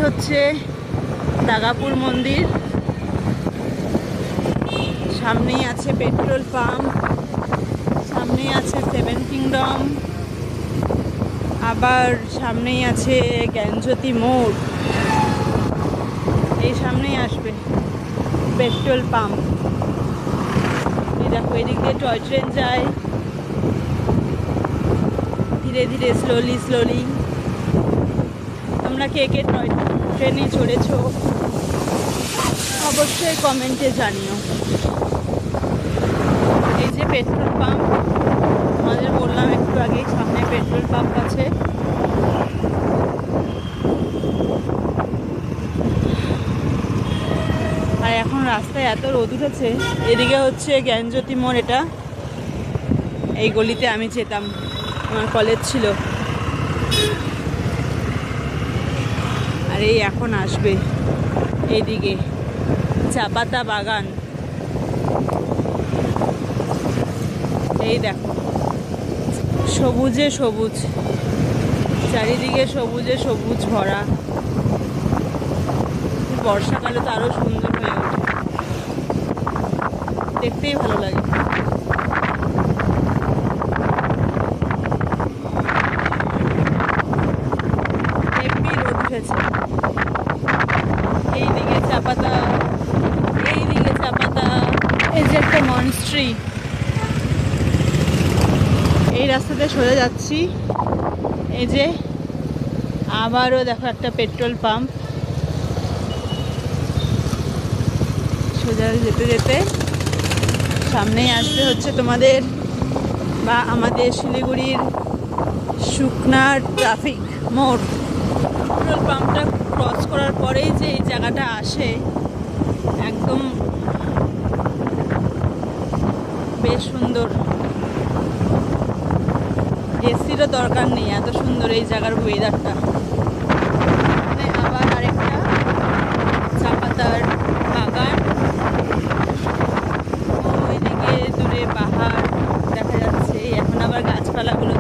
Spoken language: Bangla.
হচ্ছে দাগাপুর মন্দির, সামনেই আছে পেট্রোল পাম্প, সামনেই আছে সেভেন কিংডম, আবার সামনেই আছে জ্ঞানজ্যোতি মোড়, এই সামনেই আসবে পেট্রোল পাম্প। এই দেখো এদিক দিয়ে টয় ট্রেন যায় ধীরে ধীরে, স্লোলি স্লোলি। তোমরা কে কে টয় ট্রেনে চড়েছো অবশ্যই কমেন্টে জানিও। এই যে পেট্রোল পাম্প, আমাদের বললাম একটু আগেই সামনে পেট্রোল পাম্প আছে। আর এখন রাস্তায় এত রোদ উঠেছে। এদিকে হচ্ছে জ্ঞানজ্যোতি মোড়, এটা এই গলিতে আমি যেতাম, আমার কলেজ ছিল। আর এই এখন আসবে এইদিকে চা পাতা বাগান, এই দেখো সবুজে সবুজ, চারিদিকে সবুজে সবুজ ভরা। বর্ষাকালে তো আরো সুন্দর হয়ে ওঠে, দেখতেই ভালো লাগে। হেভি রোদ উঠেছে। এইদিকে চা পাতা, এইদিকে চা পাতা, এই যে একটা মনস্ট্রি। এই রাস্তাতে সোজা যাচ্ছি, এই যে আবারও দেখো একটা পেট্রোল পাম্প। সোজা যেতে যেতে সামনেই আসবে হচ্ছে তোমাদের বা আমাদের শিলিগুড়ির শুকনার ট্রাফিক মোড়। পেট্রোল পাম্পটা ক্রস করার পরেই যে এই জায়গাটা আসে, একদম বেশ সুন্দর। এসিরও দরকার নেই, এত সুন্দর এই জায়গার ওয়েদারটা। মানে আবার আরেকটা চা পাতার বাগান, ওইদিকে দূরে পাহাড় দেখা যাচ্ছে। এখন আবার গাছপালাগুলো